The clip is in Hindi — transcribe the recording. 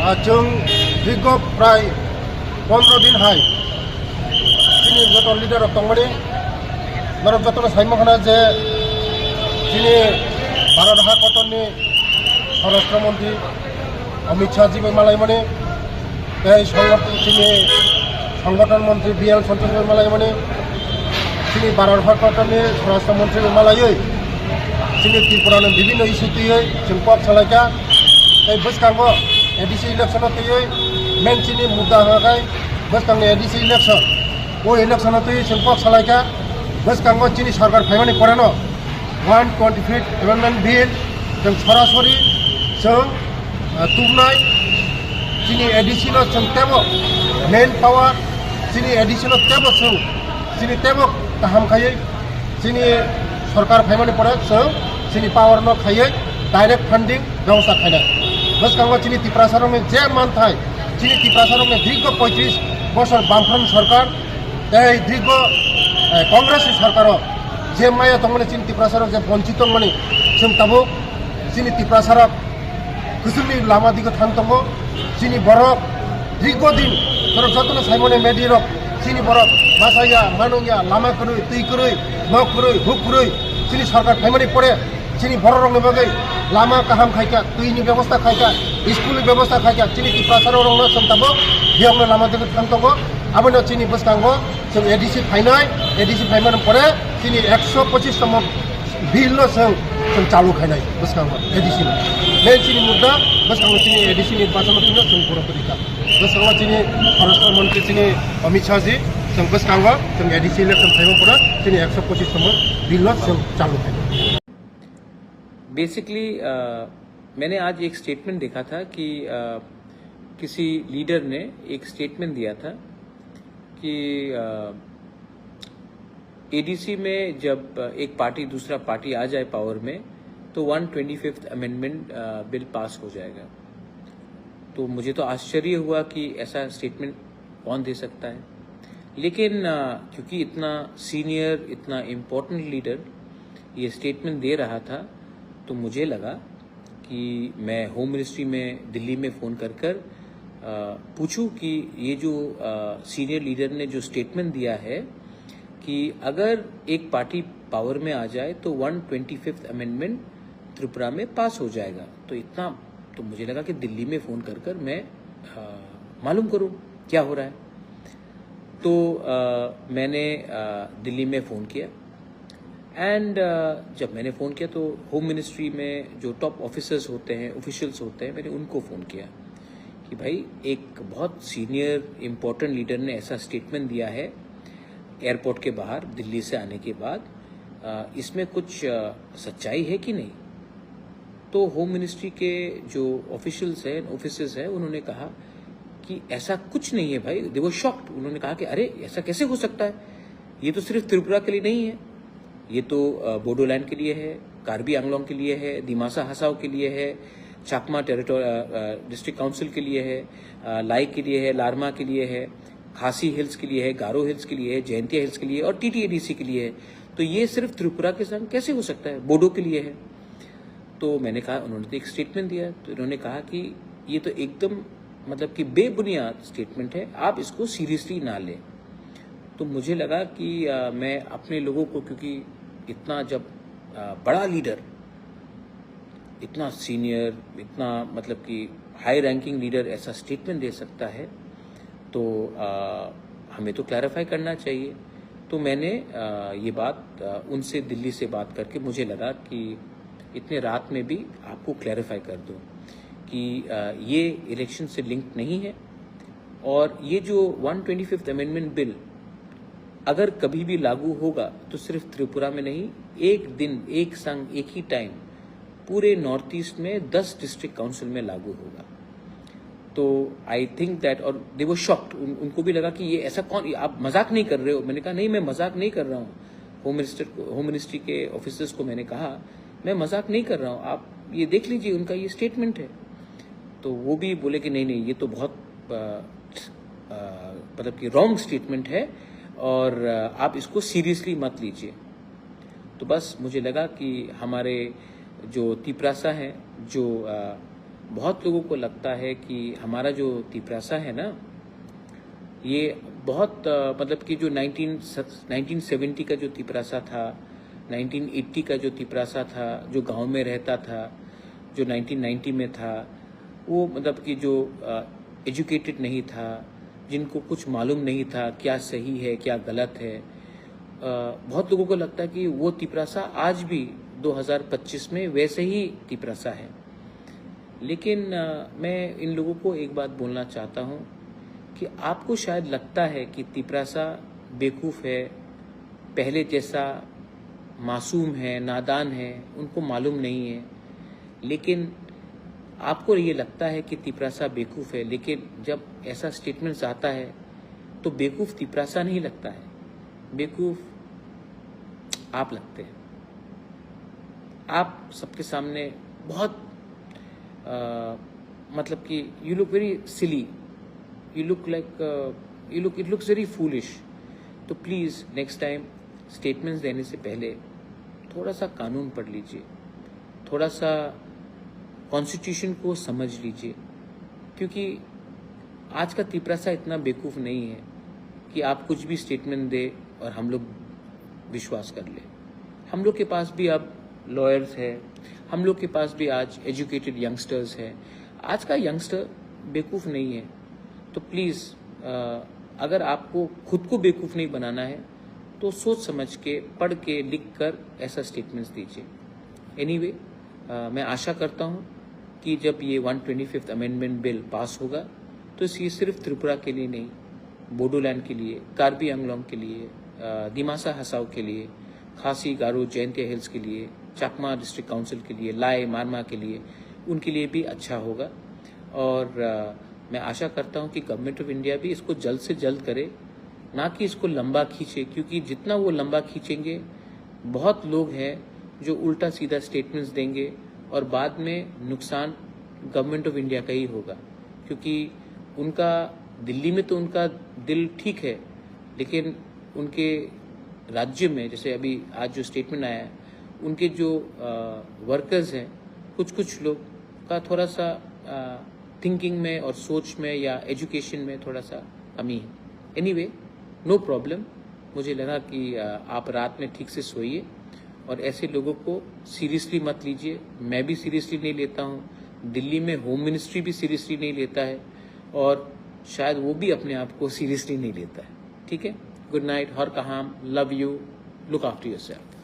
जों दीर्घ प्राय 15 दिन हाय जोंनि जत लिडार दंमोन माने जत साइमखना जे जोंनि भारत हादरनि परराष्ट्र मन्त्री अमित शाह जी मालाय माने जोंनि संगठन मंत्री BL सन्तोष मालाय माने जोंनि भारत हादरनि परराष्ट्र मन्त्री मालायै जोंनि त्रिपुरानो विभिन्न इस्यु तैयै जों पद सालायगा बसकांगो ADC इलेक्शन तैयै मेन जोंनि मुद्दा हाखाय बसकांगो ADC इलेक्शन वो इलेक्शन तैयै जों पद सालायगा बसकांगो जोंनि सरकार फायमानि परानो 125 एमेन्डमेन्ट बिल जों सरासरि जों तुमनाय जोंनि ADC नो जों तेबो मेन पावर जोंनि ADC नो तेबो जोंनि तेबो गाहाम खायै जोंनि सरकार फायमानि परा जोंनि पावर नो खायै डायरेक्ट फंडिंग व्यवस्था खायनाय बसकांगो जोंनि त्रिपुरा में जे मानथाय जोंनि त्रिपुरा में दीर्घ 35 बছর बामफ्रम सरकार दीर्घ कांग्रेस सरकार जे माया दंमोन जोंनि त्रिपुरा जे वंचित दंमोन जों दाबो जोंनि त्रिपुरा गोजौनि लामा दिगो थां दङ जोंनि बर' दीर्घ दिन जतन साइमने मेडिरक जोंनि बर' बासाया मानंगिया लामा करै दै करै न करै हुक करै जोंनि सरकार फायमानि परे जोंनि बर' रंनि बागै लामा गाहाम खायका दैनि व्यवस्था खायका स्कुलनि व्यवस्था खायका जोंनि त्रिपुरा रंनो जों दाबो बेयावनो लामा दिगो थां दङ आबोनो जोंनि बसकांगो जों ADC फायमानि परे जोंनि 125 तम बिल जों चालू खायनाय बसकांगो ADC मेन जोंनि मुद्दा बसकांगो जोंनि ADC निर्वाचन जों बर' तरिका बसकांगो जोंनि परराष्ट्र मंत्री जोंनि अमित शाह जी जों बसकांगो जों ADC इलेक्शन फायमानि परे जोंनि 125 तम बिल जों चालू खायनाय। बेसिकली मैंने आज एक स्टेटमेंट देखा था कि किसी लीडर ने एक स्टेटमेंट दिया था कि ADC में जब एक पार्टी दूसरा पार्टी आ जाए पावर में तो 125th अमेंडमेंट बिल पास हो जाएगा। तो मुझे तो आश्चर्य हुआ कि ऐसा स्टेटमेंट कौन दे सकता है, लेकिन क्योंकि इतना सीनियर इतना इम्पोर्टेंट लीडर ये स्टेटमेंट दे रहा था तो मुझे लगा कि मैं होम मिनिस्ट्री में दिल्ली में फ़ोन कर पूछूं कि ये जो सीनियर लीडर ने जो स्टेटमेंट दिया है कि अगर एक पार्टी पावर में आ जाए तो 125th अमेंडमेंट त्रिपुरा में पास हो जाएगा। तो इतना तो मुझे लगा कि दिल्ली में फ़ोन कर मैं मालूम करूं क्या हो रहा है। तो मैंने दिल्ली में फ़ोन किया एंड जब मैंने फ़ोन किया तो होम मिनिस्ट्री में जो टॉप ऑफिसर्स होते हैं ऑफिशियल्स होते हैं मैंने उनको फ़ोन किया कि भाई एक बहुत सीनियर इम्पोर्टेंट लीडर ने ऐसा स्टेटमेंट दिया है एयरपोर्ट के बाहर दिल्ली से आने के बाद, इसमें कुछ सच्चाई है कि नहीं। तो होम मिनिस्ट्री के जो ऑफिशियल्स हैं ऑफिसर्स हैं उन्होंने कहा कि ऐसा कुछ नहीं है भाई। दे वर शॉक्ड। उन्होंने कहा कि अरे ऐसा कैसे हो सकता है, ये तो सिर्फ त्रिपुरा के लिए नहीं है, ये तो बोडोलैंड के लिए है, कार्बी आंगलोंग के लिए है, दिमासा हसाओ के लिए है, चाकमा डिस्ट्रिक्ट काउंसिल के लिए है, लाई के लिए है, लारमा के लिए है, खासी हिल्स के लिए है, गारो हिल्स के लिए है, जयंतिया हिल्स के लिए और TTADC के लिए है। तो ये सिर्फ त्रिपुरा के संग कैसे हो सकता है, बोडो के लिए है। तो मैंने कहा, उन्होंने तो एक स्टेटमेंट दिया तो इन्होंने कहा कि ये तो एकदम मतलब कि बेबुनियाद स्टेटमेंट है, आप इसको सीरियसली ना लें। तो मुझे लगा कि मैं अपने लोगों को, क्योंकि इतना जब बड़ा लीडर इतना सीनियर इतना मतलब कि हाई रैंकिंग लीडर ऐसा स्टेटमेंट दे सकता है तो हमें तो क्लैरिफाई करना चाहिए। तो मैंने ये बात उनसे दिल्ली से बात करके मुझे लगा कि इतने रात में भी आपको क्लैरिफाई कर दूं कि ये इलेक्शन से लिंक नहीं है और ये जो 125th अमेंडमेंट बिल अगर कभी भी लागू होगा तो सिर्फ त्रिपुरा में नहीं, एक दिन एक संग एक ही टाइम पूरे नॉर्थ ईस्ट में 10 डिस्ट्रिक्ट काउंसिल में लागू होगा। तो आई थिंक दैट, और दे वर शॉक्ड, उनको भी लगा कि ये ऐसा कौन, आप मजाक नहीं कर रहे हो। मैंने कहा नहीं, मैं मजाक नहीं कर रहा हूँ। होम मिनिस्ट्री के ऑफिसर्स को मैंने कहा मैं मजाक नहीं कर रहा हूँ, आप ये देख लीजिए, उनका ये स्टेटमेंट है। तो वो भी बोले कि नहीं ये तो बहुत मतलब कि रॉन्ग स्टेटमेंट है और आप इसको सीरियसली मत लीजिए। तो बस मुझे लगा कि हमारे जो तिपरासा हैं, जो बहुत लोगों को लगता है कि हमारा जो तिपरासा है ना, ये बहुत मतलब कि जो 1970 का जो तिपरासा था, 1980 का जो तिपरासा था, जो गांव में रहता था, जो 1990 में था, वो मतलब कि जो एजुकेटेड नहीं था, जिनको कुछ मालूम नहीं था क्या सही है क्या गलत है, बहुत लोगों को लगता है कि वो तिपरासा आज भी 2025 में वैसे ही तिपरासा है। लेकिन मैं इन लोगों को एक बात बोलना चाहता हूँ कि आपको शायद लगता है कि तिपरासा बेवकूफ़ है, पहले जैसा मासूम है, नादान है, उनको मालूम नहीं है। लेकिन आपको ये लगता है कि तिपरासा बेवकूफ़ है, लेकिन जब ऐसा स्टेटमेंट्स आता है तो बेवकूफ़ तिपरासा नहीं लगता है, बेवकूफ़ आप लगते हैं। आप सबके सामने बहुत मतलब कि you look very silly, you look like it looks very foolish. तो प्लीज़ नेक्स्ट टाइम स्टेटमेंट्स देने से पहले थोड़ा सा कानून पढ़ लीजिए, थोड़ा सा कॉन्स्टिट्यूशन को समझ लीजिए, क्योंकि आज का तिपरासा इतना बेवकूफ़ नहीं है कि आप कुछ भी स्टेटमेंट दे और हम लोग विश्वास कर ले। हम लोग के पास भी अब लॉयर्स है, हम लोग के पास भी आज एजुकेटेड यंगस्टर्स है। आज का यंगस्टर बेवकूफ़ नहीं है। तो प्लीज़ अगर आपको खुद को बेवकूफ़ नहीं बनाना है तो सोच समझ के, पढ़ के, लिख कर ऐसा स्टेटमेंट्स दीजिए। एनीवे, मैं आशा करता हूँ कि जब ये 125th अमेंडमेंट बिल पास होगा तो ये सिर्फ त्रिपुरा के लिए नहीं, बोडोलैंड के लिए, कार्बी आंगलोंग के लिए, दिमासा हसाओ के लिए, खासी, गारो, जयंतिया हिल्स के लिए, चाकमा डिस्ट्रिक्ट काउंसिल के लिए, लाए, मारमा के लिए, उनके लिए भी अच्छा होगा। और मैं आशा करता हूं कि गवर्नमेंट ऑफ इंडिया भी इसको जल्द से जल्द करे, ना कि इसको लंबा खींचे, क्योंकि जितना वो लंबा खींचेंगे बहुत लोग हैं जो उल्टा सीधा स्टेटमेंट्स देंगे और बाद में नुकसान गवर्नमेंट ऑफ इंडिया का ही होगा। क्योंकि उनका दिल्ली में तो उनका दिल ठीक है, लेकिन उनके राज्य में, जैसे अभी आज जो स्टेटमेंट आया है, उनके जो वर्कर्स हैं, कुछ लोग का थोड़ा सा थिंकिंग में और सोच में या एजुकेशन में थोड़ा सा कमी है। Anyway, no problem. मुझे लगा कि आप रात में ठीक से सोइए और ऐसे लोगों को सीरियसली मत लीजिए। मैं भी सीरियसली नहीं लेता हूँ, दिल्ली में होम मिनिस्ट्री भी सीरियसली नहीं लेता है और शायद वो भी अपने आप को सीरियसली नहीं लेता है। ठीक है, गुड नाइट, हर कहाम, love you, look after yourself.